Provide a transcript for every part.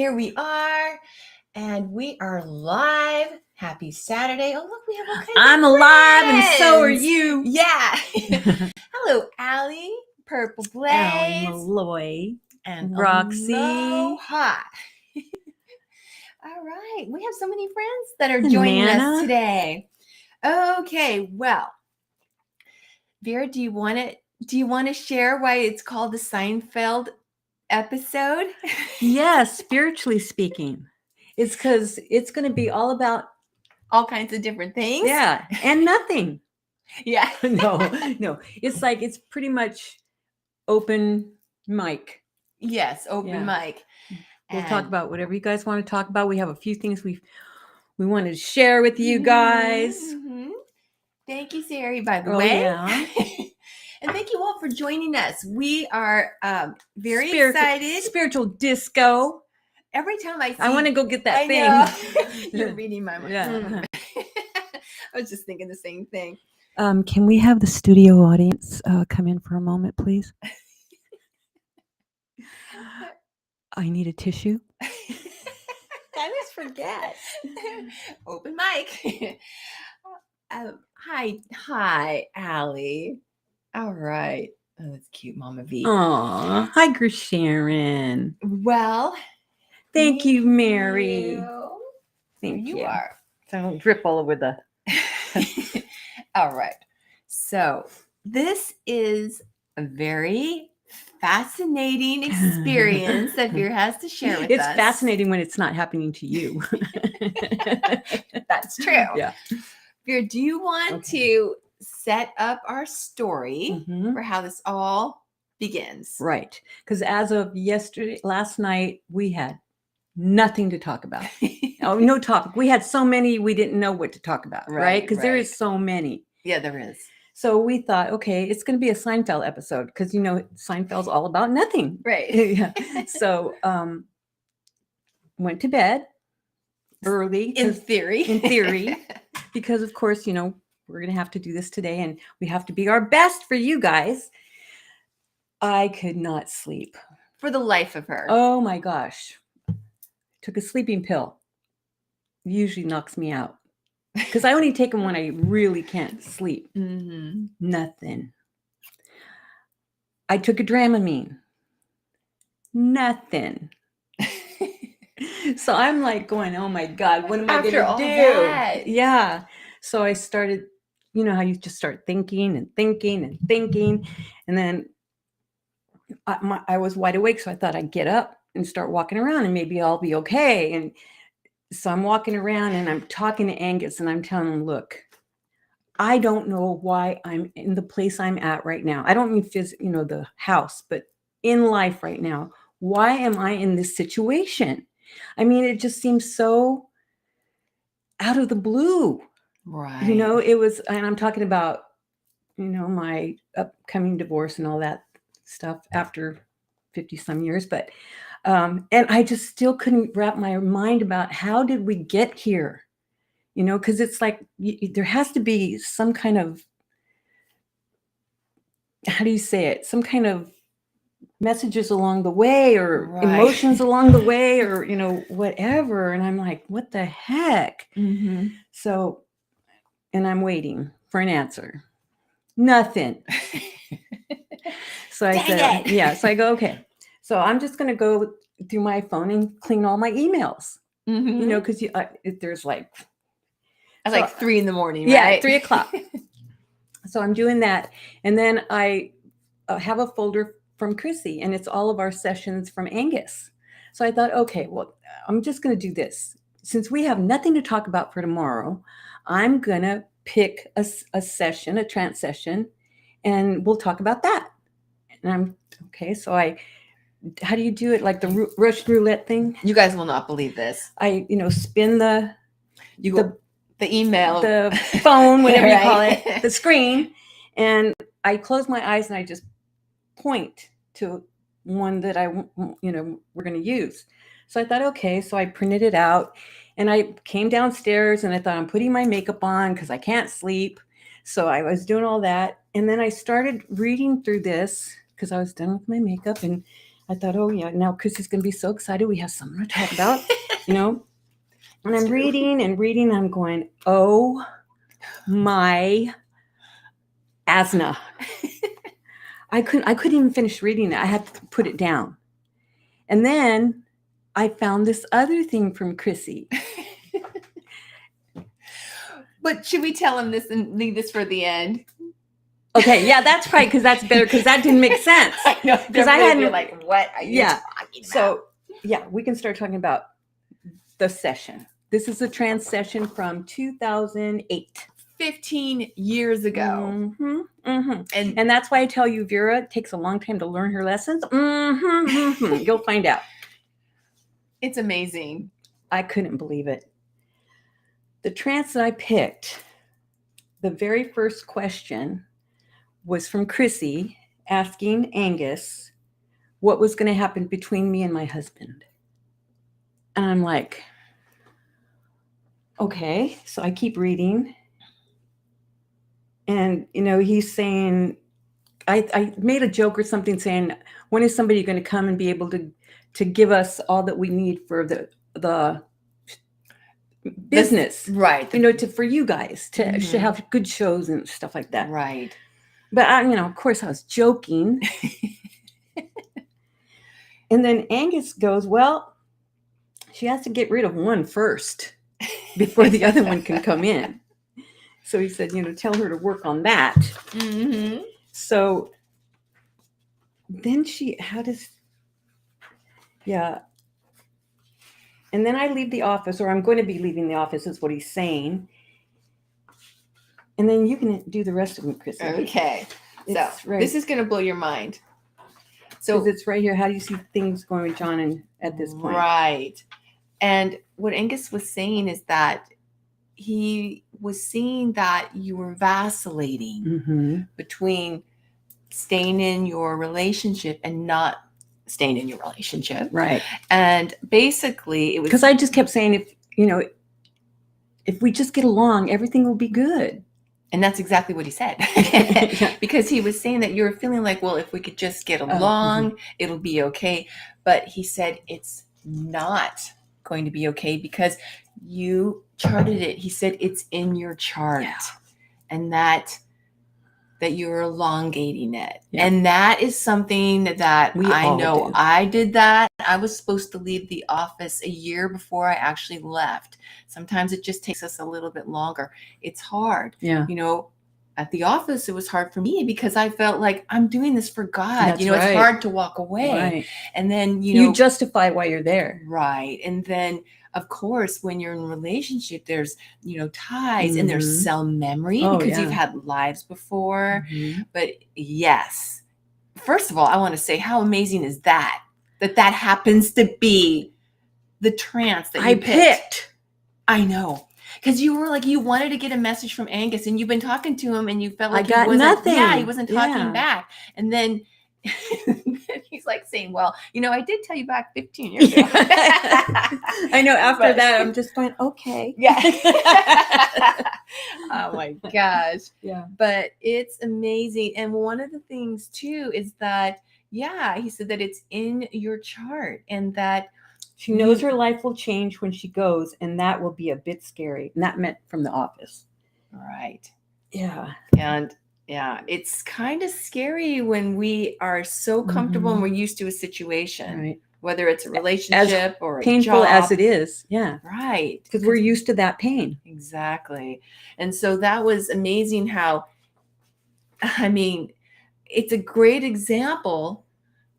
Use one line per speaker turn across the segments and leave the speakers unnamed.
here we are, and we are live. Happy Saturday. Oh, look, we have all kinds
I'm
of
alive
friends.
and so are you.
Yeah. Hello, Allie, Purple Blaze,
Allie Malloy,
and
Roxy.
Aloha. All right. We have so many friends that are joining us today. Okay, well, Vera, do you want to share why it's called the Seinfeld episode?
Yes, spiritually speaking. It's because it's going to be all about
all kinds of different things.
Yeah, and nothing.
Yeah.
No. It's pretty much open mic.
Yes, open mic.
We'll talk about whatever you guys want to talk about. We have a few things we wanted to share with you guys.
Mm-hmm. Thank you, Sari, by the way.
Yeah.
And thank you all for joining us. We are very excited.
Spiritual disco.
Every time I
want to go get that thing.
Know. You're reading my mind.
Yeah.
I was just thinking the same thing.
Can we have the studio audience come in for a moment, please? I need a tissue.
I always forget. Open mic. Hi, Allie. All right. Oh, that's cute, Mama V.
Aw, hi, Sharon.
Well,
thank you, Mary.
Thank you. Are.
So I don't drip all over the.
All right. So this is a very fascinating experience that Vera has to share with us.
It's fascinating when it's not happening to you.
That's true.
Yeah.
Vera, do you want to set up our story for how this all begins?
Right. Because as of last night, we had nothing to talk about. No topic. We had so many, we didn't know what to talk about, right? Because there is so many.
Yeah, there is.
So we thought, okay, it's going to be a Seinfeld episode because, Seinfeld's all about nothing.
Right.
Yeah. So went to bed early.
In theory.
Because, of course, we're going to have to do this today and we have to be our best for you guys. I could not sleep.
For the life of her.
Oh, my gosh. Took a sleeping pill. Usually knocks me out. Because I only take them when I really can't sleep.
Mm-hmm.
Nothing. I took a Dramamine. Nothing. So I'm like going, oh my God, what am I going to do?
That.
Yeah. So I started, how you just start thinking and thinking and thinking. And then I was wide awake. So I thought I'd get up and start walking around and maybe I'll be okay. And so I'm walking around and I'm talking to Angus and I'm telling him, look, I don't know why I'm in the place I'm at right now. I don't mean the house, but in life right now. Why am I in this situation? I mean, it just seems so out of the blue.
Right.
It was, and I'm talking about, my upcoming divorce and all that stuff after 50 some years. But and I just still couldn't wrap my mind about how did we get here? Because it's like there has to be some kind of, how do you say it? Some kind of messages along the way or emotions along the way or, whatever. And I'm like, what the heck?
Mm-hmm.
So, and I'm waiting for an answer. Nothing. So I said, yeah. So I go, okay. So I'm just going to go through my phone and clean all my emails, because there's like.
It's like 3 a.m, right?
Yeah, 3 o'clock. So I'm doing that. And then I have a folder from Chrissy and it's all of our sessions from Angus. So I thought, okay, well, I'm just going to do this. Since we have nothing to talk about for tomorrow, I'm going to pick a session, a trance session, and we'll talk about that. And I'm okay. So how do you do it? Like the Russian roulette thing?
You guys will not believe this.
I, spin the
email,
the phone, whatever you call it, the screen. And I close my eyes and I just point to one that we're going to use. So I thought, okay, so I printed it out and I came downstairs and I thought I'm putting my makeup on because I can't sleep. So I was doing all that. And then I started reading through this because I was done with my makeup and I thought, oh yeah, now Chrissy's going to be so excited. We have something to talk about, And I'm reading and reading. And I'm going, oh my asna. I couldn't even finish reading it. I had to put it down. And then I found this other thing from Chrissy.
But should we tell him this and leave this for the end?
Okay, yeah, that's right, because that's better, because that didn't make sense.
I know, because I hadn't like, what are you talking about?
So yeah, we can start talking about the session. This is a trance session from 2008.
15 years ago.
Mm-hmm, mm-hmm. And that's why I tell you, Vera, it takes a long time to learn her lessons. You'll find out.
It's amazing.
I couldn't believe it. The trance that I picked, the very first question was from Chrissy asking Angus what was going to happen between me and my husband. And I'm like, okay. So I keep reading. And, he's saying, I made a joke or something saying, when is somebody going to come and be able to give us all that we need for the business?
Right.
For you guys to have good shows and stuff like that.
Right.
But, of course I was joking. And then Angus goes, well, she has to get rid of one first before the other one can come in. So he said, tell her to work on that.
Mm-hmm.
So then and then I leave the office, or I'm going to be leaving the office, is what he's saying. And then you can do the rest of it, Chrissy.
Okay. This is going to blow your mind. So
it's right here. How do you see things going with John at this point?
Right. And what Angus was saying is that he was seeing that you were vacillating between staying in your relationship and not staying in your relationship.
Right.
And basically it was
because I just kept saying, if we just get along, everything will be good.
And that's exactly what he said. Because he was saying that you were feeling like, well, if we could just get along, it'll be okay. But he said it's not going to be okay because you charted it. He said it's in your chart, and that you're elongating it. Yeah. And that is something that I know I did that. I was supposed to leave the office a year before I actually left. Sometimes it just takes us a little bit longer. It's hard. Yeah. At the office, it was hard for me because I felt like I'm doing this for God.
That's right.
It's hard to walk away.
Right.
And then,
you justify why you're there.
Right. And then, of course, when you're in a relationship, there's, ties and there's cell memory because you've had lives before. But yes, first of all, I want to say how amazing is that happens to be the trance that you picked. I know. Because you were like, you wanted to get a message from Angus and you've been talking to him and you felt like
I got nothing.
Yeah, he wasn't talking back. And then he's like saying, well, I did tell you back 15 years ago.
I know. After that, I'm just going, okay.
Yeah. Oh my gosh.
Yeah.
But it's amazing. And one of the things too is that, he said that it's in your chart and that
she knows her life will change when she goes, and that will be a bit scary. And that meant from the office.
Right.
Yeah.
And it's kind of scary when we are so comfortable and we're used to a situation, right? Whether it's a relationship or a
painful
job.
As it is. Yeah.
Right.
Because we're used to that pain.
Exactly. And so that was amazing how, it's a great example.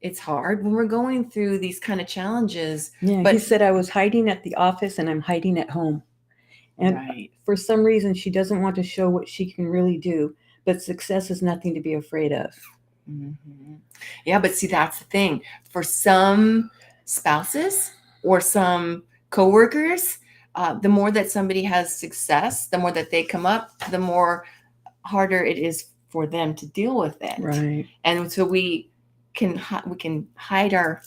It's hard when we're going through these kind of challenges.
Yeah. But he said I was hiding at the office and I'm hiding at home. And for some reason, she doesn't want to show what she can really do. But success is nothing to be afraid of.
Yeah, but see, that's the thing. For some spouses or some coworkers, the more that somebody has success, the more that they come up, the more harder it is for them to deal with it.
Right.
And so we can hide our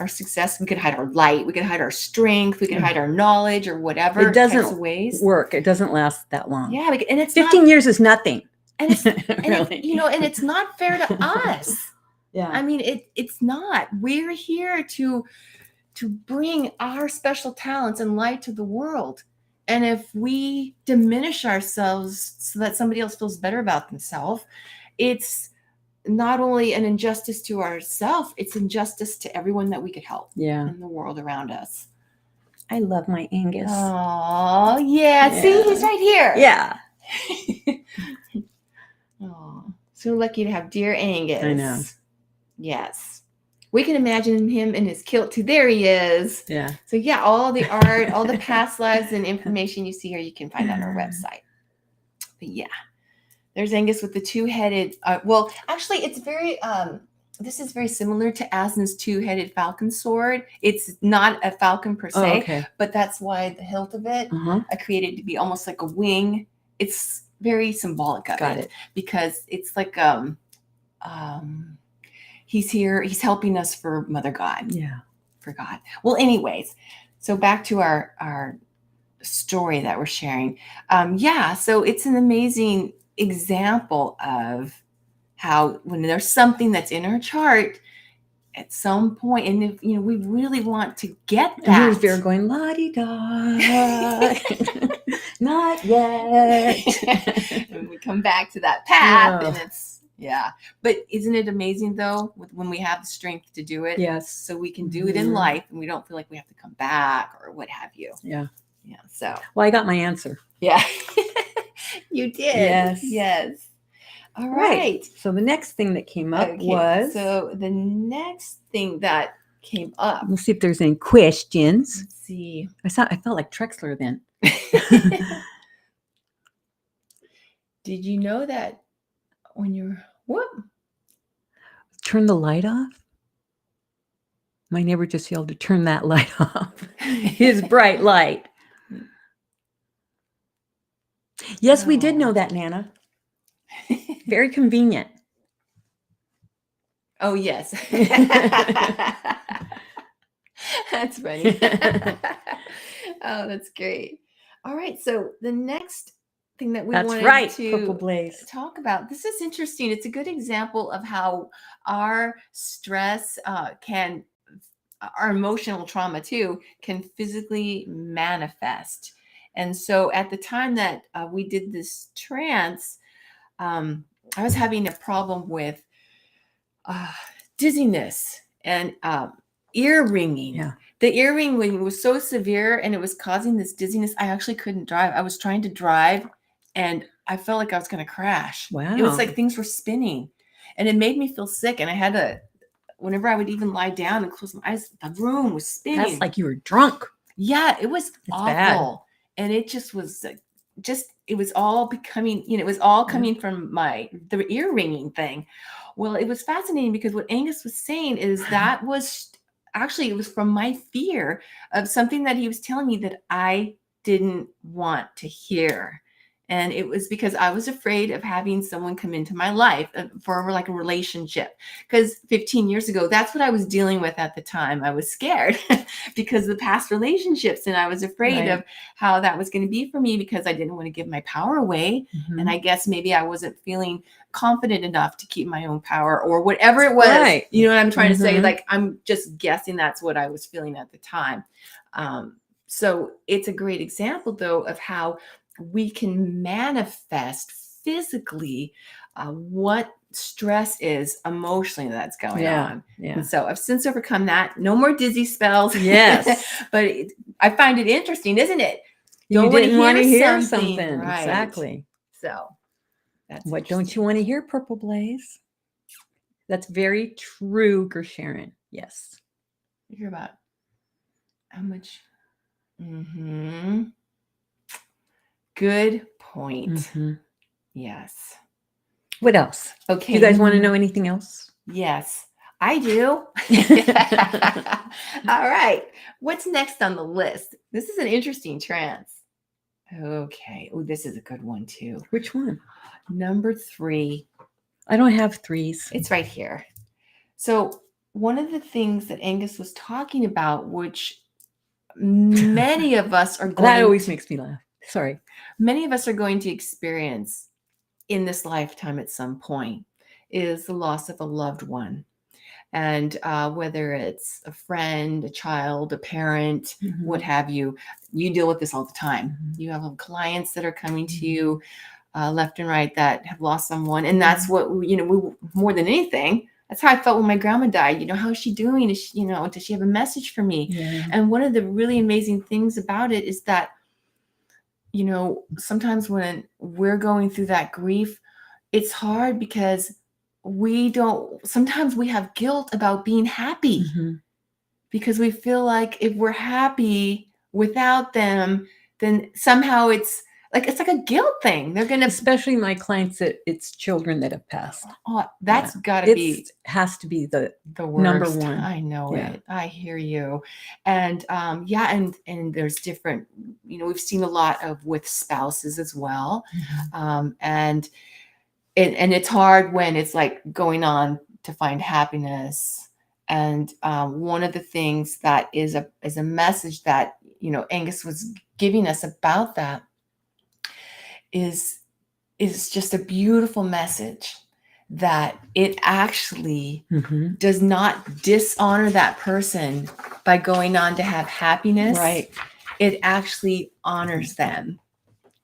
success. We could hide our light. We could hide our strength. We could hide our knowledge or whatever.
It doesn't work. It doesn't last that long.
Yeah, and it's
15 years is nothing.
And it's really. And it's not fair to us.
Yeah.
I mean, it's not. We're here to bring our special talents and light to the world. And if we diminish ourselves so that somebody else feels better about themselves, it's not only an injustice to ourselves, it's injustice to everyone that we could help in the world around us.
I love my Angus.
Oh, yeah. See, he's right here.
Yeah.
Oh, so lucky to have dear Angus.
I know.
Yes. We can imagine him in his kilt too. There he is.
Yeah.
So yeah, all the art, all the past lives and information you see here, you can find on our website. But yeah, there's Angus with the two-headed. Well, actually, it's very. This is very similar to Aslan's two-headed falcon sword. It's not a falcon per se, but that's why the hilt of it I created to be almost like a wing. It's very symbolic of it because it's like he's here. He's helping us for Mother God.
Yeah.
For God. Well, anyways, so back to our story that we're sharing. So it's an amazing example of how when there's something that's in our chart at some point, and if we really want to get that.
And here's Vera going, la-di-da. Not yet.
And we come back to that path and it's but isn't it amazing though when we have the strength to do it?
Yes.
So we can do it in life and we don't feel like we have to come back or what have you.
Yeah.
So
well, I got my answer.
Yeah. You did.
Yes.
All right.
So the next thing that came up was
the next thing that came up.
We'll see if there's any questions.
Let's see.
I felt like Trexler then.
Did you know that when you're
turn the light off? My neighbor just yelled to turn that light off. His bright light. Yes, we did know that, Nana. Very convenient.
Oh, yes. That's funny. Oh, that's great. All right. So the next thing that we wanted to talk about, this is interesting. It's a good example of how our stress our emotional trauma too, can physically manifest. And so at the time that we did this trance, I was having a problem with dizziness and ear ringing.
Yeah.
The ear ringing was so severe and it was causing this dizziness. I actually couldn't drive. I was trying to drive and I felt like I was going to crash.
Wow.
It was like things were spinning and it made me feel sick. And I had to, whenever I would even lie down and close my eyes, the room was spinning.
That's like you were drunk.
Yeah, it was awful.
Bad.
And it just was it was all becoming, it was all coming from the ear ringing thing. Well, it was fascinating because what Angus was saying is that was actually, it was from my fear of something that he was telling me that I didn't want to hear. And it was because I was afraid of having someone come into my life for like a relationship. Because 15 years ago, that's what I was dealing with at the time. I was scared because of the past relationships. And I was afraid of how that was going to be for me because I didn't want to give my power away. Mm-hmm. And I guess maybe I wasn't feeling confident enough to keep my own power or whatever it was. Right. You know what I'm trying to say? Like, I'm just guessing that's what I was feeling at the time. So it's a great example, though, of how we can manifest physically what stress is emotionally that's going on. Yeah. And so I've since overcome that. No more dizzy spells.
Yes.
But I find it interesting, isn't it?
You didn't want to hear something.
Right.
Exactly.
So that's
what don't you want to hear, Purple Blaze? That's very true, Gersharon. Yes.
You hear about how much? Mm-hmm. Good point. Mm-hmm. Yes.
What else?
Okay.
You guys want to know anything else?
Yes, I do. All right. What's next on the list? This is an interesting trance. Okay. Oh, this is a good one too.
Which one?
Number 3.
I don't have 3s.
It's right here. So one of the things that Angus was talking about, which many of us are going
that always makes me laugh. Sorry.
Many of us are going to experience in this lifetime at some point is the loss of a loved one. And whether it's a friend, a child, a parent, what have you, you deal with this all the time. You have clients that are coming to you left and right that have lost someone. And that's what, we, more than anything, that's how I felt when my grandma died. How is she doing? Is she, does she have a message for me?
Yeah.
And one of the really amazing things about it is that, sometimes when we're going through that grief, it's hard because sometimes we have guilt about being happy because we feel like if we're happy without them, then somehow it's like a guilt thing. They're going to,
especially my clients that it's children that have passed.
Oh, that's gotta be,
has to be the
worst.
number one.
I know it. I hear you. And and there's different, we've seen a lot of with spouses as well. And it's hard when it's like going on to find happiness. And one of the things that is a message that, Angus was giving us about that is just a beautiful message that it actually does not dishonor that person by going on to have happiness.
Right.
It actually honors them.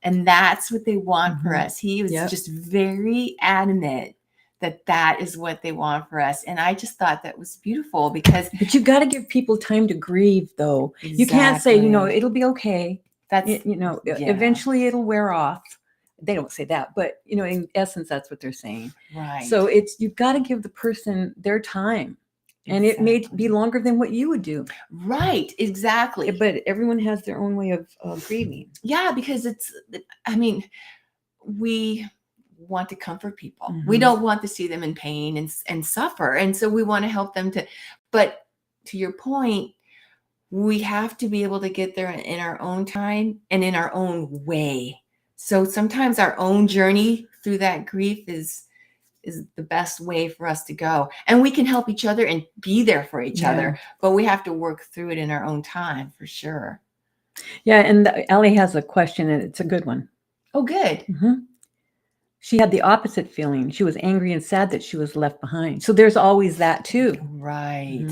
And that's what they want for us. He was just very adamant that is what they want for us. And I just thought that was beautiful but
you got to give people time to grieve though.
Exactly.
You can't say, it'll be okay.
That's,
eventually it'll wear off. They don't say that, but in essence, that's what they're saying.
Right.
So you've got to give the person their time. And it may be longer than what you would do.
Right, exactly.
But everyone has their own way of grieving.
Yeah, because we want to comfort people. We don't want to see them in pain and suffer. And so we want to help them but to your point, we have to be able to get there in our own time and in our own way. So sometimes our own journey through that grief is the best way for us to go. And we can help each other and be there for each other, but we have to work through it in our own time for sure.
Yeah. And Ellie has a question and it's a good one.
Oh, good.
She had the opposite feeling. She was angry and sad that she was left behind. So there's always that too.
Right.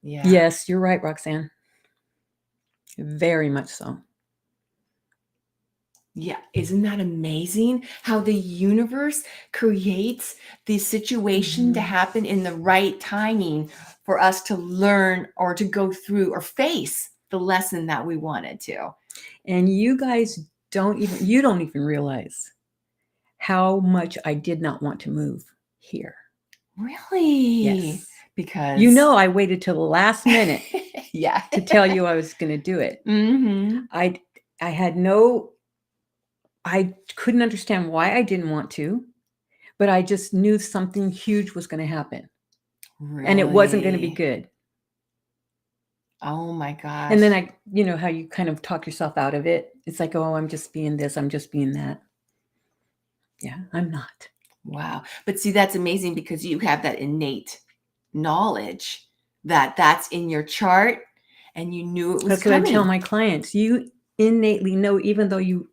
Yeah.
Yes, you're right, Roxanne. Very much so.
Yeah. Isn't that amazing how the universe creates the situation to happen in the right timing for us to learn or to go through or face the lesson that we wanted to.
And you guys don't even realize how much I did not want to move here.
Really?
Yes.
Because
I waited till the last minute to tell you I was going to do it. I couldn't understand why I didn't want to, but I just knew something huge was going to happen.
Really?
And it wasn't going to be good.
Oh my gosh.
And then how you kind of talk yourself out of it. It's like, oh, I'm just being this, I'm just being that. Yeah, I'm not.
Wow. But see, that's amazing because you have that innate knowledge that's in your chart and you knew it was
That's
coming.
What I tell my clients. You innately know, even though you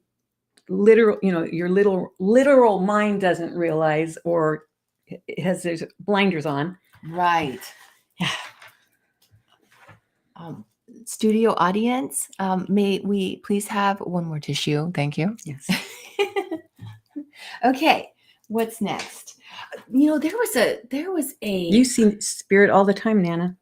your literal mind doesn't realize or it has there's blinders on.
Right.
Yeah.
Studio audience, may we please have one more tissue? Thank you.
Yes.
Okay. What's next? There was a.
You see spirit all the time, Nana.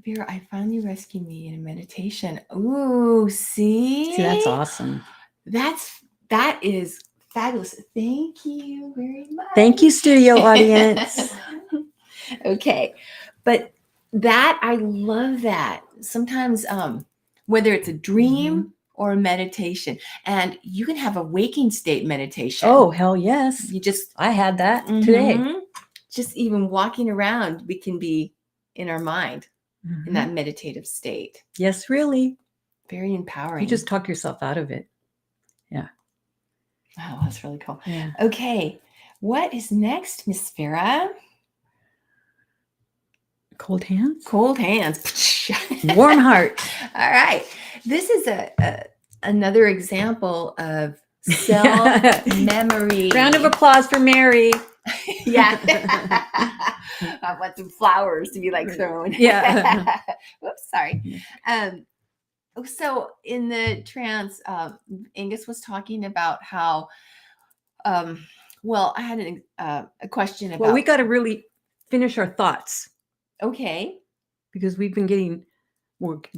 Vera, I finally rescued me in a meditation. Ooh, see?
See, that's awesome.
That is fabulous. Thank you very much.
Thank you, studio audience.
Okay. But I love that. Sometimes, whether it's a dream or a meditation, and you can have a waking state meditation.
Oh, hell yes. I had that today.
Just even walking around, we can be in our mind in that meditative state.
Yes, really.
Very empowering.
You just talk yourself out of it. Yeah.
Wow, that's really cool.
Yeah.
Okay. What is next, Miss Vera?
Cold hands?
Cold hands.
Warm heart.
All right. This is another example of self-memory.
Round of applause for Mary.
Yeah. I want some flowers to be like thrown.
Yeah.
Whoops, sorry. So in the trance, Angus was talking about how, well, I had a question about.
Well, we got to really finish our thoughts
Okay.
because we've been getting,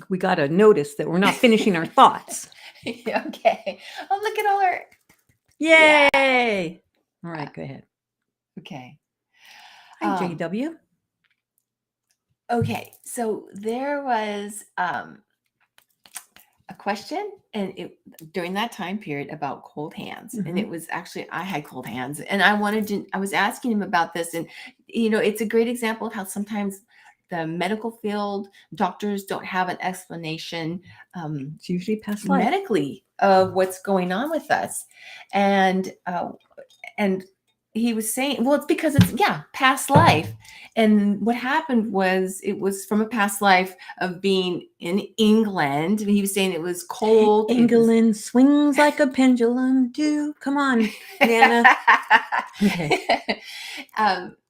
we got to notice that we're not finishing our thoughts.
Okay. Oh, look at all our.
Yay!
Yeah.
All right, go ahead.
Okay.
Hi, JW.
Okay. So there was a question, and during that time period about cold hands, and it was actually I had cold hands, and I was asking him about this, and it's a great example of how sometimes the medical field doctors don't have an explanation
It's usually past life.
medically of what's going on with us, and he was saying, well, it's because it's past life. And what happened was it was from a past life of being in England. He was saying it was cold.
England swings like a pendulum. Come on, Nana. Okay.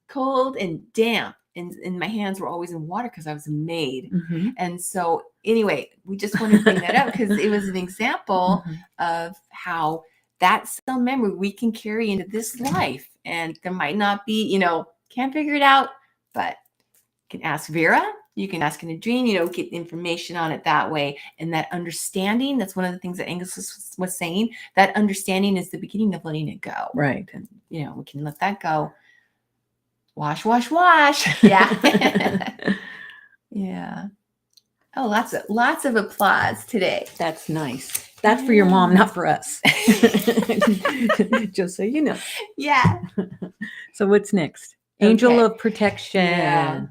Cold and damp. And my hands were always in water because I was a maid. And so anyway, we just wanted to bring that up because it was an example of how that cell memory we can carry into this life. And there might not be, can't figure it out, but you can ask Vera, you can ask Nadine, get information on it that way. And that understanding, that's one of the things that Angus was saying, that understanding is the beginning of letting it go.
Right.
And, we can let that go. Wash, wash, wash. Yeah. Yeah. Oh, lots of applause today.
That's nice. That's for your mom, not for us. Just so you know.
Yeah.
So what's next? Angel
Okay.
of protection.
Yeah.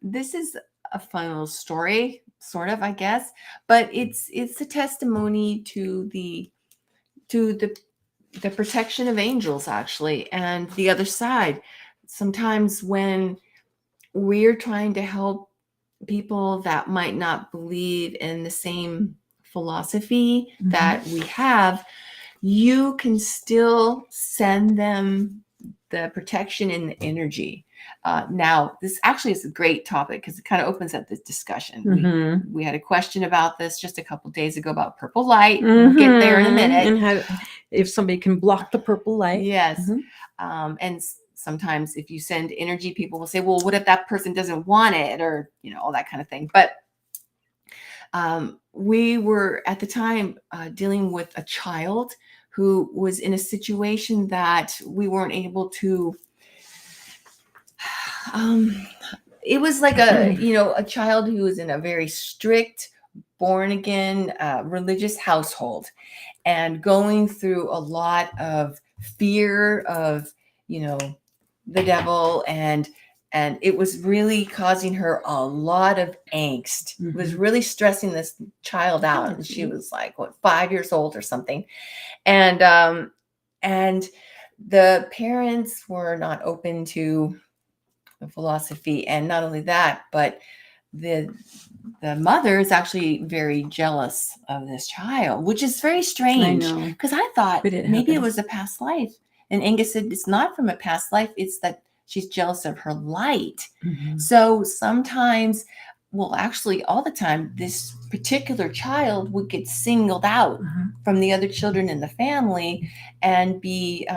This is a fun little story, sort of, I guess, but it's a testimony to the protection of angels, actually, and the other side. Sometimes when we're trying to help people that might not believe in the same philosophy that we have, you can still send them the protection and the energy. Now, this actually is a great topic because it kind of opens up this discussion. We had a question about this just a couple days ago about purple light. We'll get there in a minute.
And how, if somebody can block the purple light.
Yes. And sometimes if you send energy, people will say, well, what if that person doesn't want it? Or, all that kind of thing. But we were at the time dealing with a child who was in a situation that we weren't able to. It was like a child who was in a very strict, born again, religious household, and going through a lot of fear of, the devil, and it was really causing her a lot of angst. It was really stressing this child out. And she was like, 5 years old or something. And the parents were not open to the philosophy. And not only that, but the mother is actually very jealous of this child, which is very strange, because I thought maybe it was a past life. And Angus said it's not from a past life. It's that she's jealous of her light. So sometimes, well, actually all the time, this particular child would get singled out from the other children in the family and be,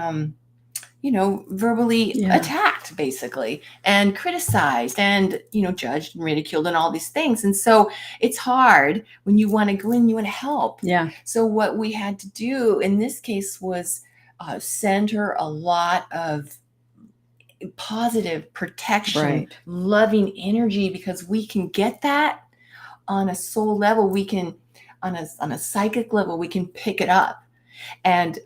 verbally attacked, basically, and criticized and, judged and ridiculed and all these things. And so it's hard when you want to go in, you want to help. Yeah. So what we had to do in this case was send her a lot of positive protection, loving energy, because we can get that on a soul level. We can, on a psychic level, we can pick it up. And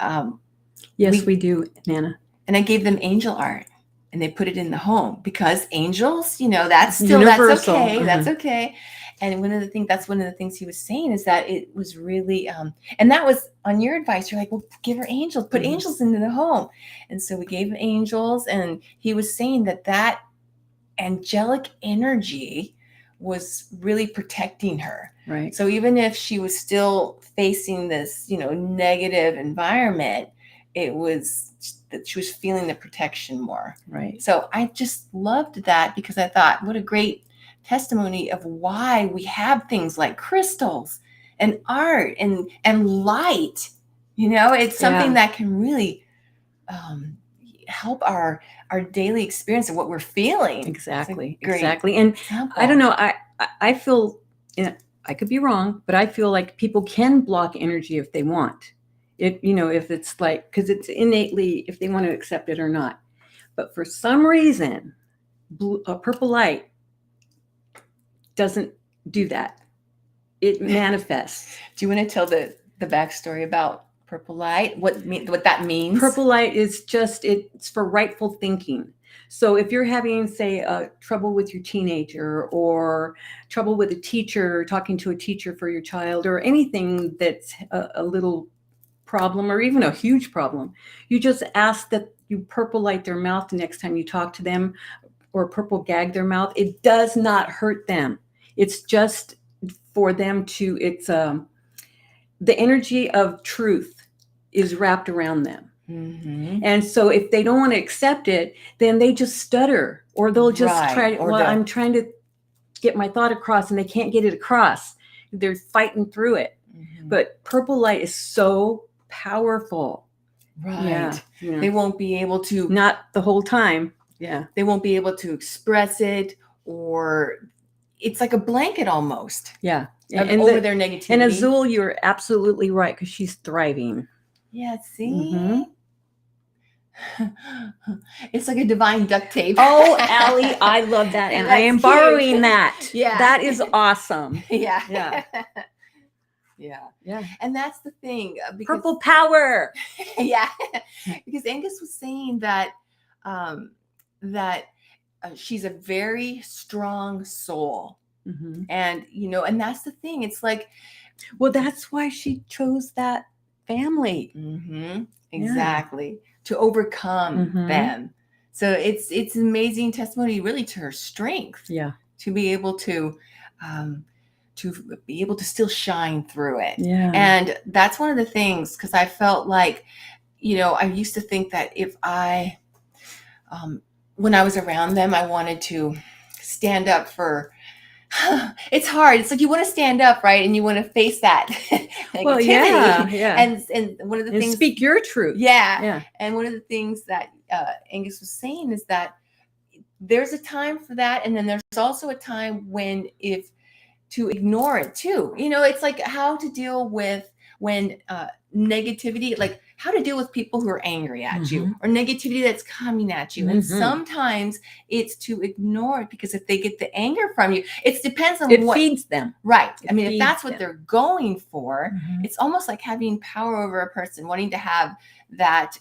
yes, we do, Nana.
And I gave them angel art, and they put it in the home because angels, that's still universal. That's okay. That's okay. And that's one of the things he was saying, is that it was really, and that was on your advice. You're like, well, give her angels, put angels into the home. And so we gave angels, and he was saying that angelic energy was really protecting her. Right. So even if she was still facing this, negative environment, it was that she was feeling the protection more.
Right.
So I just loved that because I thought, what a great testimony of why we have things like crystals and art and light. It's something that can really help our daily experience of what we're feeling.
Exactly. Exactly. And
example.
I don't know. I feel, I could be wrong, but I feel like people can block energy if they want. If it's like, because it's innately if they want to accept it or not. But for some reason, purple light doesn't do that. It manifests.
Do you want to tell the backstory about purple light? What that means?
Purple light is just, it's for rightful thinking. So if you're having, say, trouble with your teenager or trouble with a teacher, talking to a teacher for your child, or anything that's a little problem or even a huge problem, you just ask that you purple light their mouth the next time you talk to them, or purple gag their mouth. It does not hurt them. It's just for them to, it's the energy of truth is wrapped around them.
Mm-hmm.
And so if they don't want to accept it, then they just stutter, or they'll just try, I'm trying to get my thought across and they can't get it across. They're fighting through it. Mm-hmm. But purple light is so powerful.
Right. Yeah. They won't be able to.
Not the whole time. Yeah.
They won't be able to express it, or it's like a blanket almost.
Yeah.
Over their negativity.
And Azul, you're absolutely right, because she's thriving.
Yeah, see? Mm-hmm. It's like a divine duct tape.
Oh, Allie, I love that. And I am borrowing that. Yeah. That is awesome.
Yeah.
Yeah.
Yeah. And that's the thing.
Purple power.
Yeah. Because Angus was saying that she's a very strong soul. Mm-hmm. And, and that's the thing. It's like,
well, that's why she chose that family.
Mm-hmm. Exactly. Yeah. To overcome them. So it's an amazing testimony really to her strength.
Yeah.
To be able to still shine through it.
Yeah.
And that's one of the things, because I felt like, I used to think that if I, when I was around them, I wanted to stand up for, it's hard. It's like you want to stand up, right? And you want to face that negativity.
Well, yeah.
And one of the things,
speak your truth.
Yeah. And one of the things that Angus was saying is that there's a time for that, and then there's also a time when to ignore it too. It's like how to deal with when negativity, like how to deal with people who are angry at you, or negativity that's coming at you. And sometimes it's to ignore it, because if they get the anger from you, it depends on what
feeds them.
Right. I mean, if that's what they're going for, it's almost like having power over a person, wanting to have that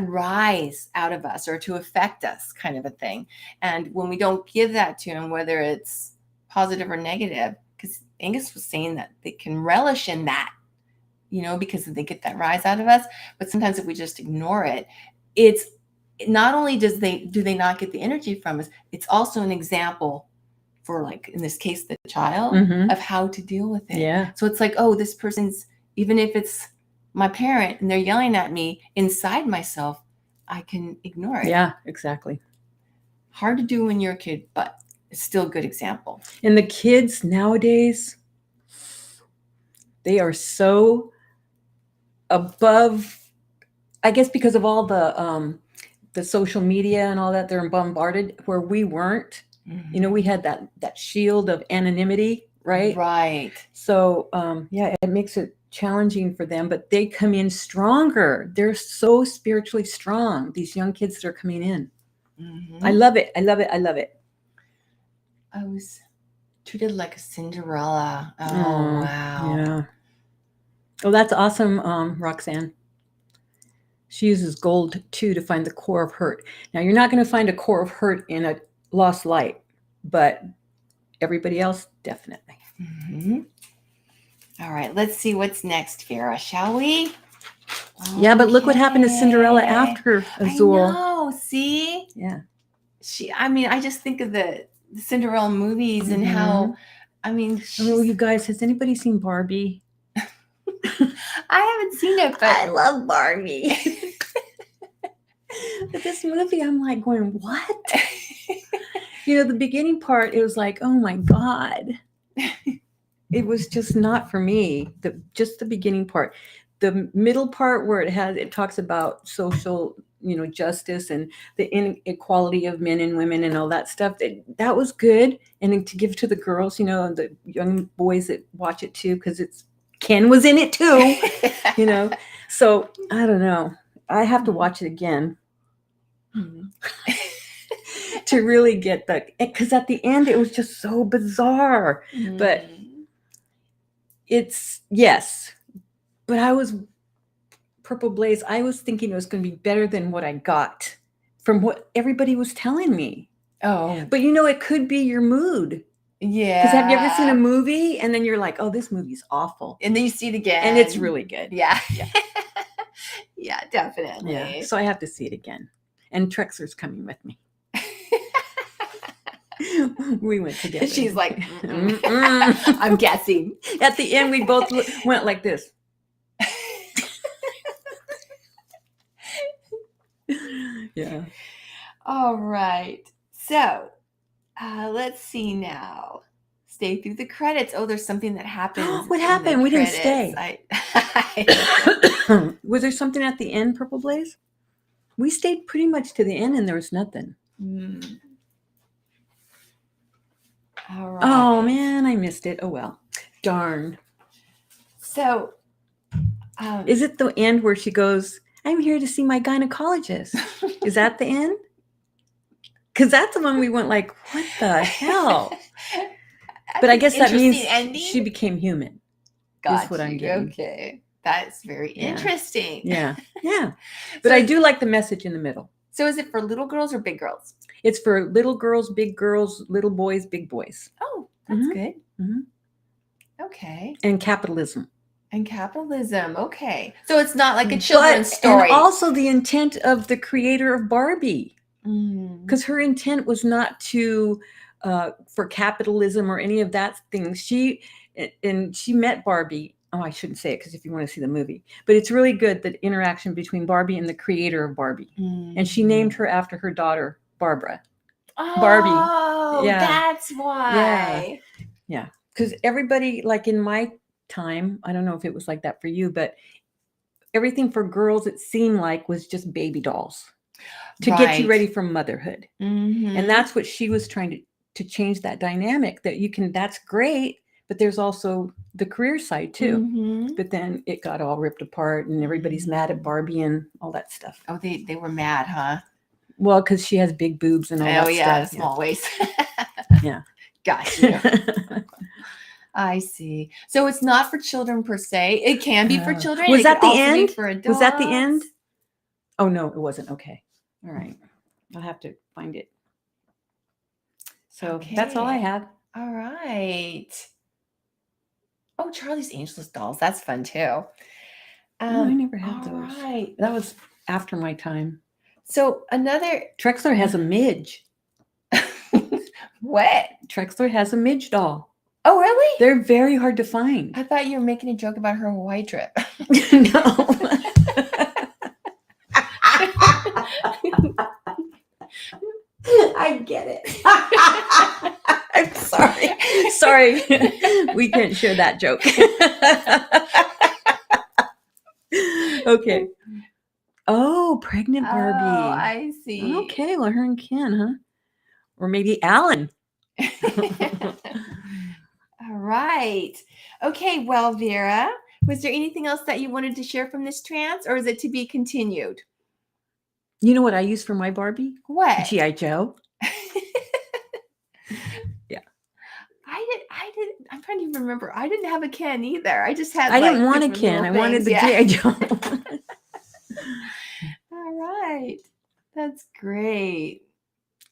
rise out of us or to affect us, kind of a thing. And when we don't give that to them, whether it's positive or negative, because Angus was saying that they can relish in that, because they get that rise out of us. But sometimes if we just ignore it, it's not only do they not get the energy from us, it's also an example for, like in this case, the child, of how to deal with it.
Yeah.
So it's like, oh, this person's, even if it's my parent and they're yelling at me, inside myself, I can ignore it.
Yeah, exactly.
Hard to do when you're a kid, but it's still a good example.
And the kids nowadays, they are so above, I guess, because of all the social media and all that, they're bombarded, where we weren't. We had that shield of anonymity, right?
Right.
So it makes it challenging for them, but they come in stronger. They're so spiritually strong, these young kids that are coming in. I love it. I love it. I love it.
I was treated like a Cinderella. Oh, wow.
Yeah. Oh, that's awesome, Roxanne. She uses gold too to find the core of hurt. Now, you're not going to find a core of hurt in a lost light, but everybody else, definitely.
All right, let's see what's next, Vera, shall we?
Yeah, but look what happened to Cinderella after Azul.
I know, see?
Yeah.
I just think of the Cinderella movies and how,
you guys, has anybody seen Barbie?
I haven't seen it, but
I love Barbie. But this movie, I'm like going, what? The beginning part, it was like, oh my God. It was just not for me. Just the beginning part. The middle part where it talks about social, justice and the inequality of men and women and all that stuff. That was good. And then to give to the girls, the young boys that watch it too, because Ken was in it too, So I don't know. I have to watch it again to really get because at the end it was just so bizarre. But but I was Purple Blaze. I was thinking it was going to be better than what I got from what everybody was telling me.
Oh,
but it could be your mood.
Yeah.
Because have you ever seen a movie and then you're like, oh, this movie's awful,
and then you see it again,
and it's really good.
Yeah. Yeah, definitely.
Yeah. So I have to see it again, and Trexler's coming with me. We went together.
She's like, I'm guessing.
At the end, we both went like this. Yeah.
All right. So let's see now. Stay through the credits. Oh, there's something that happened.
What happened? We didn't stay. Was there something at the end, Purple Blaze? We stayed pretty much to the end and there was nothing.
All right.
Oh, man, I missed it. Oh, well. Darn.
So,
is it the end where she goes, I'm here to see my gynecologist? Is that the end? Because that's the one we went like, what the hell? But I guess that means she became human. That's what I'm getting.
Okay. That's very interesting.
Yeah. Yeah. But I do like the message in the middle.
So is it for little girls or big girls?
It's for little girls, little boys, big boys.
Oh, that's good. Okay.
And capitalism.
Okay. So it's not like a children's story.
And also the intent of the creator of Barbie. Because her intent was not to for capitalism or any of that thing. She met Barbie. Oh, I shouldn't say it because if you want to see the movie, but it's really good, the interaction between Barbie and the creator of Barbie. And she named her after her daughter, Barbara.
Oh,
Barbie. Yeah.
That's why.
Yeah. Because everybody, like in my time, I don't know if it was like that for you, but everything for girls, it seemed like, was just baby dolls to get you ready for motherhood. And that's what she was trying to change, that dynamic, that that's great, but there's also the career side too. But then it got all ripped apart and everybody's mad at Barbie and all that stuff.
Oh, they were mad, huh?
Well, because she has big boobs and all that stuff. Oh, yeah,
small waist.
Yeah.
Gotcha. I see. So it's not for children per se. It can be for children.
Was that the end?
For adults.
Was that the end? Oh, no, it wasn't. Okay. All right. I'll have to find it. So that's all I have.
All right. Oh, Charlie's Angels dolls. That's fun too.
I never had those.
Right.
That was after my time.
So another
Trexler has a midge.
What?
Trexler has a midge doll.
Oh, really?
They're very hard to find.
I thought you were making a joke about her Hawaii trip.
No. I get it. I'm sorry. Sorry. We can't share that joke. Okay. Oh, pregnant Barbie.
Oh, I see.
Okay, well, her and Ken, huh? Or maybe Alan.
All right. Okay, well, Vera, was there anything else that you wanted to share from this trance, or is it to be continued?
You know what I use for my Barbie?
What?
G.I. Joe. Yeah.
I'm trying to remember. I didn't have a Ken either. I just had.
I didn't want a Ken. I wanted the G.I. Joe.
All right. That's great.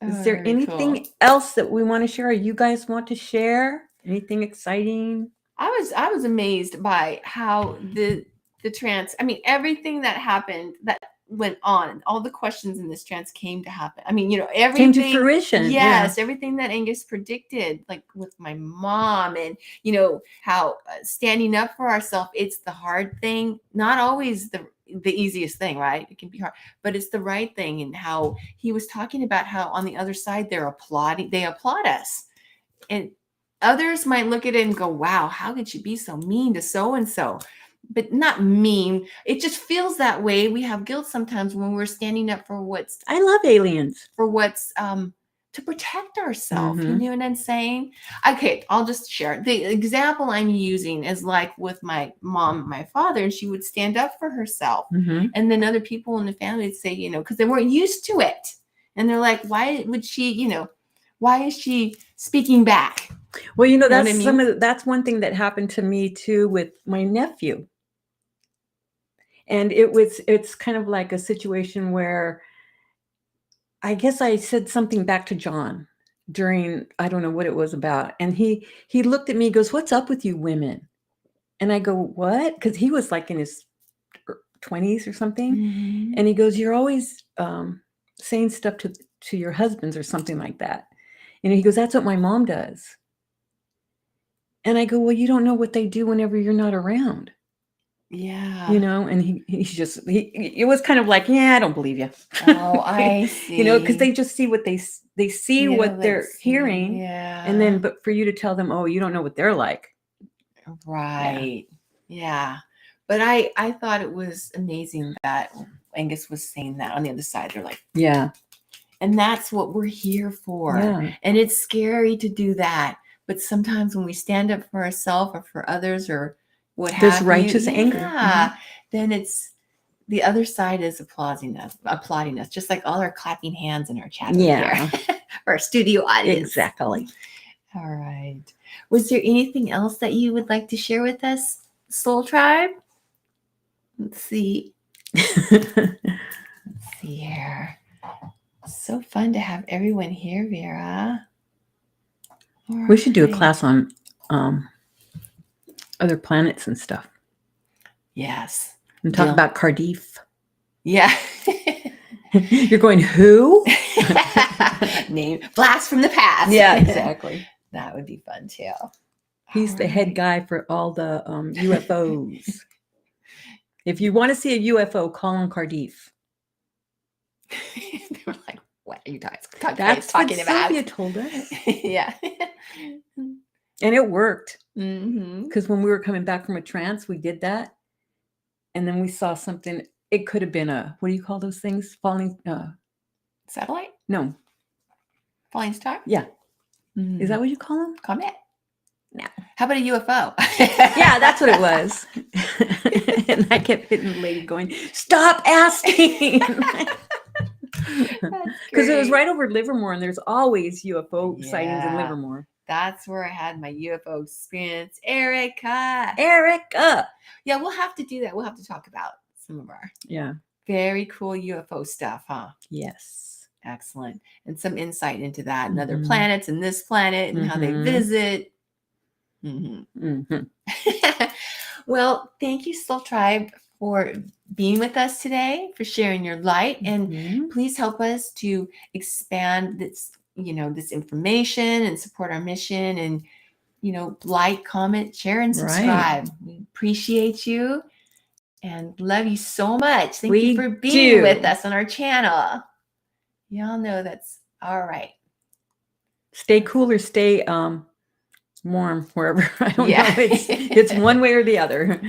Is there anything else that we want to share, or you guys want to share? Anything exciting?
I was amazed by how the trance, I mean, everything that happened that went on. All the questions in this trance came to happen. I mean,
Came
everything
to fruition.
Yes, everything that Angus predicted, like with my mom, and how standing up for ourselves, it's the hard thing, not always the easiest thing, right? It can be hard, but it's the right thing. And how he was talking about how on the other side they applaud us. And others might look at it and go, wow, how could you be so mean to so and so? But not mean. It just feels that way. We have guilt sometimes when we're standing up for what's
I love aliens.
To protect ourselves. You
Mhm.
know what I'm saying? Okay, I'll just share. The example I'm using is like with my mom and my father, and she would stand up for herself.
Mhm.
And then other people in the family would say, because they weren't used to it. And they're like, why would she, why is she speaking back?
Well,
know what I
that's
mean?
that's one thing that happened to me too with my nephew. And it's kind of like a situation where I guess I said something back to John during, I don't know what it was about. And he looked at me, goes, "What's up with you women?" And I go, "What?" Because he was like in his 20s or something.
Mhm.
And he goes, "You're always saying stuff to your husbands or something like that." And he goes, "That's what my mom does." And I go, "Well, you don't know what they do whenever you're not around."
Yeah.
And it was kind of like, "Yeah, I don't believe you."
Oh, I see.
Because they just see what they see
Yeah,
what they're
let's see.
hearing.
Yeah.
And then, but for you to tell them, "Oh, you don't know what they're like."
Right. Yeah. But I thought it was amazing that Angus was saying that on the other side. They're like,
Yeah.
and that's what we're here for.
Yeah.
And it's scary to do that. But sometimes when we stand up for ourselves or for others or what
There's
have
righteous
you,
anger.
yeah, then it's the other side is applauding us, just like all our clapping hands in our chat over
Yeah.
here, our studio audience.
Exactly.
All right. Was there anything else that you would like to share with us, Soul Tribe? Let's see. Let's see here. So fun to have everyone here, Vera.
We should do a
Alright.
class on other planets and stuff.
Yes.
And talk
Deal.
about Cardiff.
Yeah.
You're going, who?
Name blast from the past.
Yeah, exactly.
That would be fun too.
He's the head guy for all the UFOs. If you want to see a UFO, call him Cardiff.
They were like, what are you
That's
talking
what
about?
Sylvia told us.
Yeah.
And it worked.
Mm-hmm.
Because when we were coming back from a trance, we did that. And then we saw something. It could have been what do you call those things? Falling.
Satellite?
No.
Falling star?
Yeah.
Mm-hmm.
Is that what you call them?
Comet?
No.
How about a UFO?
Yeah, that's what it was. And I kept hitting the lady going, "Stop asking." Because it was right over Livermore, and there's always UFO sightings in Livermore.
That's where I had my UFO experience. Erica. Yeah, we'll have to do that. We'll have to talk about some of our very cool UFO stuff, huh?
Yes.
Excellent. And some insight into that and other planets and this planet and how they visit. Well, thank you, Soul Tribe, for being with us today, for sharing your light. And please help us to expand this, this information and support our mission and, like, comment, share, and subscribe. Right. We appreciate you and love you so much. Thank you for being with us on our channel. Y'all know that's all right.
Stay cool or stay warm wherever. I don't know. It's one way or the other.